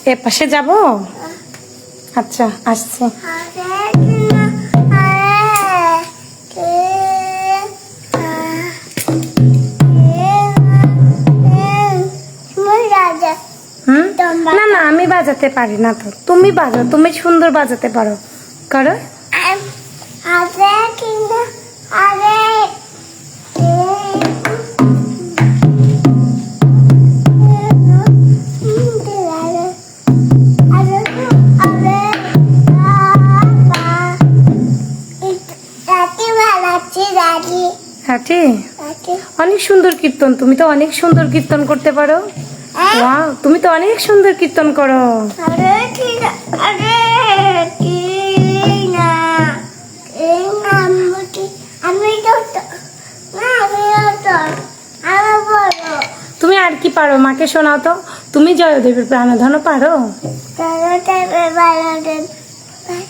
এ পাশে যাব আচ্ছা আসছে না না আমি বাজাতে পারি না তো তুমি বাজাও তুমি সুন্দর বাজাতে পারো করো হাঁটি অনেক সুন্দর কীর্তন তুমি তো অনেক সুন্দর কীর্তন করতে পারো ওয়াও তুমি তো অনেক সুন্দর কীর্তন করো তুমি আর কি পারো মাকে শোনাও তো তুমি জয়দেবের প্রাণধন পারো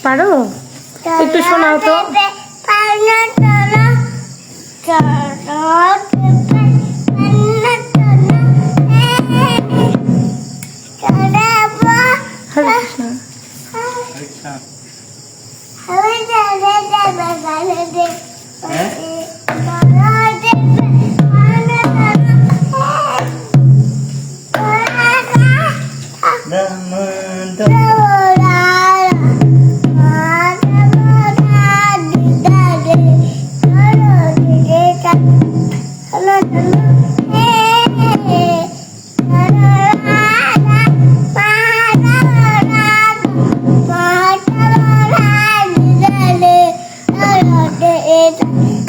পারো একটু শোনাও তো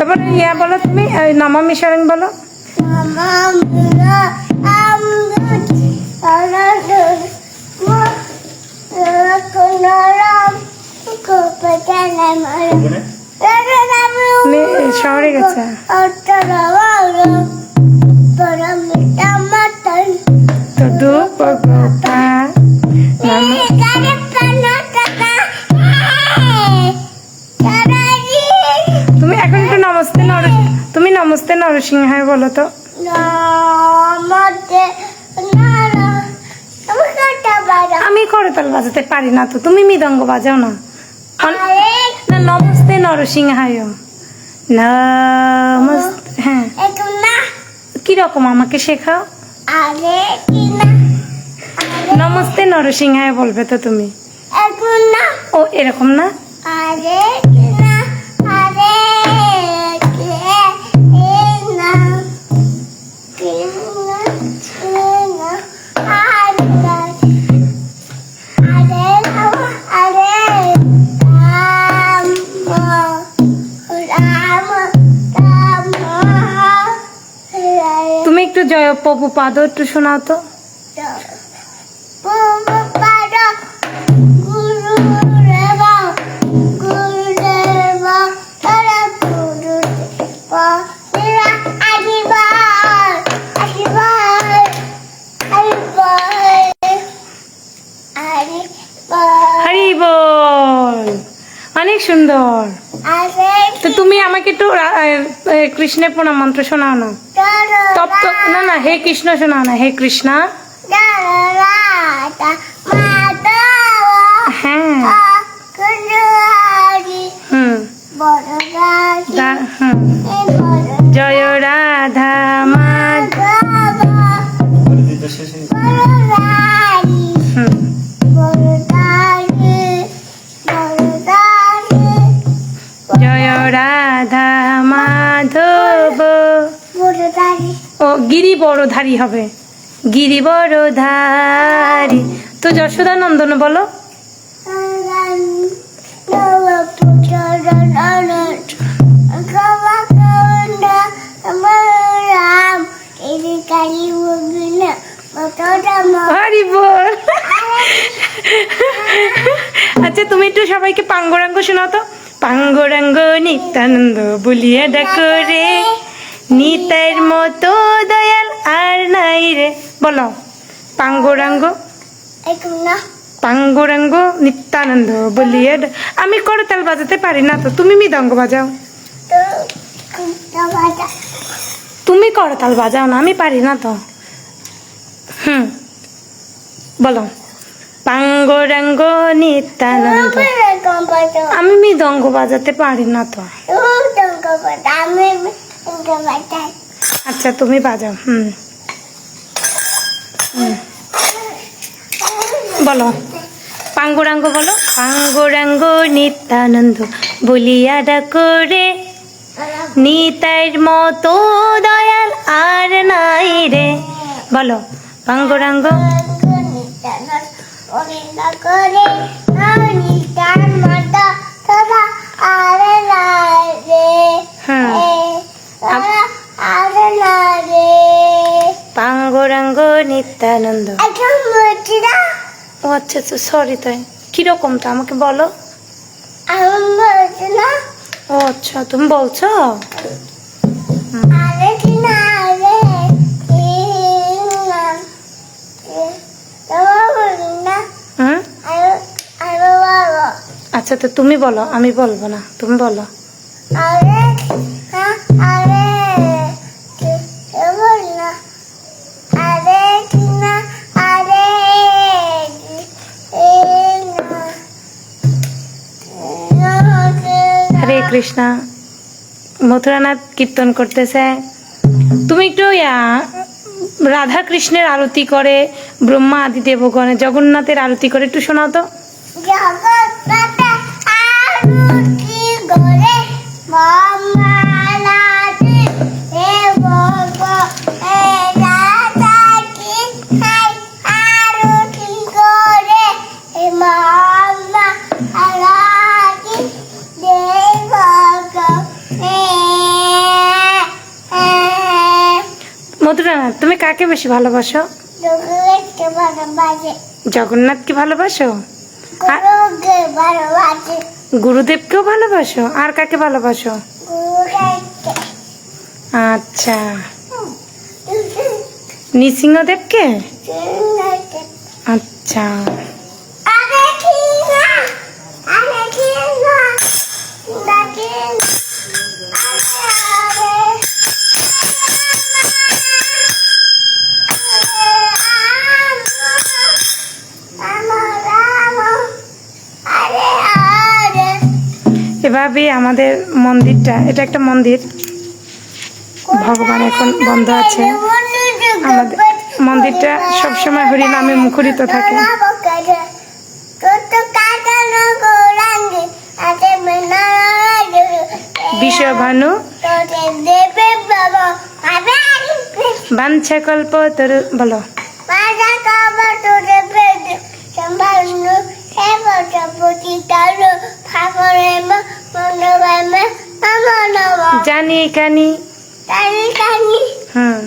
তারপরে ইয়া বলো তুমি নমামি সারং বলো শহরে গেছে তুমি এখন একটু নমস্তে তুমি নমস্তে নরসিংহায় বলো তো আমি করতাল বাজাতে পারি না তো তুমি মৃদঙ্গ বাজাও না নমস্তে নরসিংহায় নমস্তে হ্যাঁ কিরকম আমাকে শেখাও নমস্তে নরসিংহায় বলবে তো তুমি ও এরকম না তুমি একটু জয় প্রভুপাদ একটু শোনাও তো হরি বল অনেক সুন্দর তো তুমি আমাকে একটু কৃষ্ণের প্রণাম মন্ত্র শোনাও না তপ্ত না না হে কৃষ্ণ শোনাও না হে কৃষ্ণ হ্যাঁ জয় রাধা মাধব জয় রাধা মাধব ও গিরি বড়ধারী হবে গিরি বড়ধারী তো যশোদা নন্দন বলো হরি বল আচ্ছা তুমি একটু সবাইকে পাঙ্গরাঙ্গ শোনাও তো পাঙ্গরাঙ্গ নিত্যানন্দ বলিয়া ডাকো রে নিতাইর মতো দয়াল আর নাই রে বলো পাঙ্গরাঙ্গ পাঙ্গরাঙ্গ নিত্যানন্দ বলিয়া আমি করতাল বাজাতে পারি না তো তুমি মৃদঙ্গ বাজাও তুমি করতাল বাজাও না আমি পারি না তো বলো পাঙ্গরাঙ্গ নিত্যানন্দ। আমি মৃদঙ্গ বাজাতে পারি না তো। আচ্ছা তুমি বাজাও। বলো পাঙ্গরাঙ্গ বলো। পাঙ্গরাঙ্গ নিত্যানন্দ বলিয়া ডাকরে, নিতাইর মতো দয়াল আর নাই রে। বলো পাঙ্গরাঙ্গ। পাঙ্গরাঙ্গ নিত্যানন্দ। ও আচ্ছা আচ্ছা সরি, তাই কিরকমটা আমাকে বলো। ও আচ্ছা তুমি বলছো। আচ্ছা তো তুমি বলো, আমি বলবো না, তুমি বলো। হরে কৃষ্ণা। মথুরানাথ কীর্তন করতেছে, তুমি একটু রাধা কৃষ্ণের আরতি করে, ব্রহ্মা আদি দেবগণে জগন্নাথের আরতি করে একটু শোনাও তো। মধুরানাথ তুমি কাকে বেশি ভালোবাসো? জগন্নাথকে ভালোবাসো? গুরুদেবকেও ভালোবাসো? আর কাকে ভালোবাসো? আচ্ছা নৃসিংহদেবকে। আচ্ছা এভাবে আমাদের মন্দিরটা, এটা একটা মন্দির, ভগবান এখন বন্ধ আছে। আমাদের মন্দিরটা সবসময় হরিনামে মুখরিত থাকে। বিশ্বভানু বাঞ্ছা কল্প তরু। বলো জানি কানি। হ্যাঁ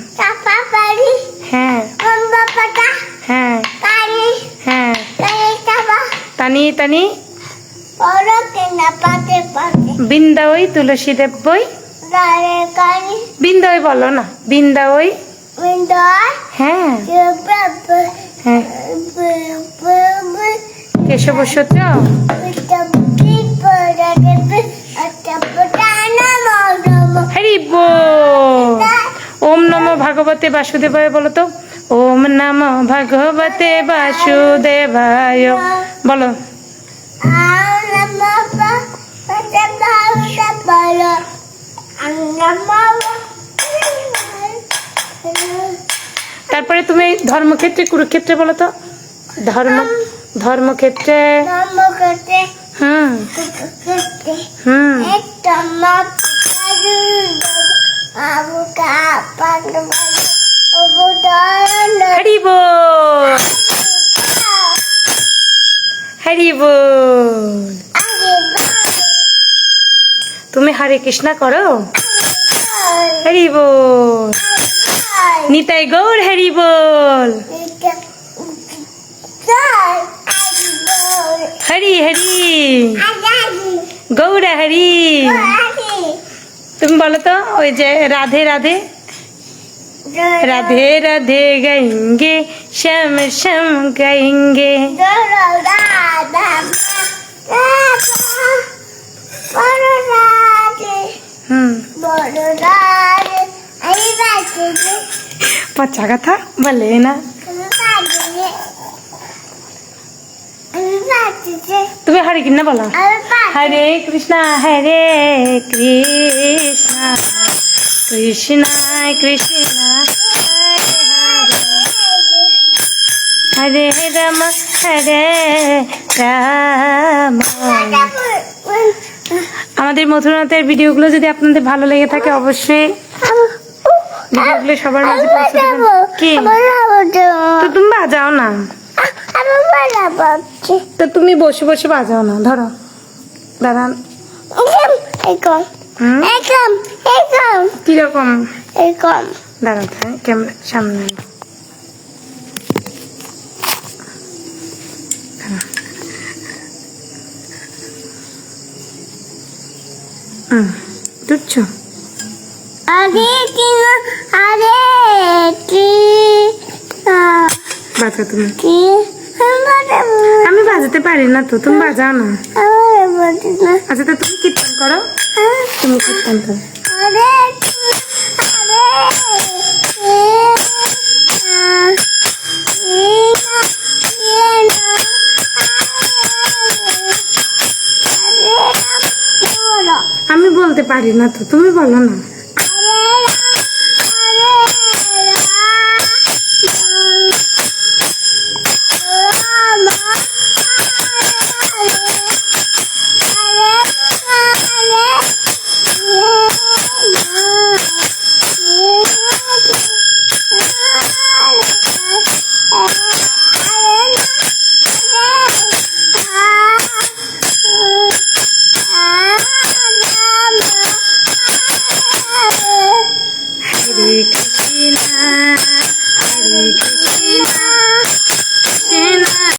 হ্যাঁ হ্যাঁ হ্যাঁ তানি তানি বৃন্দা ওই তুলসী দেব বই। বৃন্দা ওই বলো না, বৃন্দা ওই। হ্যাঁ হ্যাঁ কেশব সূত্র। হরি বল। ওম নমো ভগবতে বাসুদেবায় বলো তো। ওম নমো ভগবতে বাসুদেবায় বলো। তারপরে তুমি ধর্মক্ষেত্রে কুরুক্ষেত্রে বলো তো। ধর্মক্ষেত্রে। হরি বল হরি বল। তুমি হরে কৃষ্ণ করো। হরি বল। নিতাই গৌর হরি বল। হরি হরি গৌর হরি। তুমি বলো তো ওই যে রাধে রাধে। राधे राधे गाएंगे श्याम श्याम गाएंगे। पचा कथा बोले ना। তুমি হরে কৃষ্ণ বলো। হরে কৃষ্ণ কৃষ্ণ কৃষ্ণ হরে রাম আমাদের মথুরানাথের ভিডিওগুলো যদি আপনাদের ভালো লেগে থাকে অবশ্যই ভিডিওগুলো সবার মাঝে পৌঁছে দেবেন। কি তো তুমি বাজাও না, তো তুমি বসে বসে বাজাও না, ধরো দাঁড়ান। কিরকম দাঁড়ান ক্যামেরা সামনে বুঝছো? বাজা তুমি, আমি বাজাতে পারি না তো, তুমি বাজাও না। আচ্ছা তো তুমি কীর্তন করো, তুমি কীর্তন করো। আমি বলতে পারি না তো, তুমি বলো না।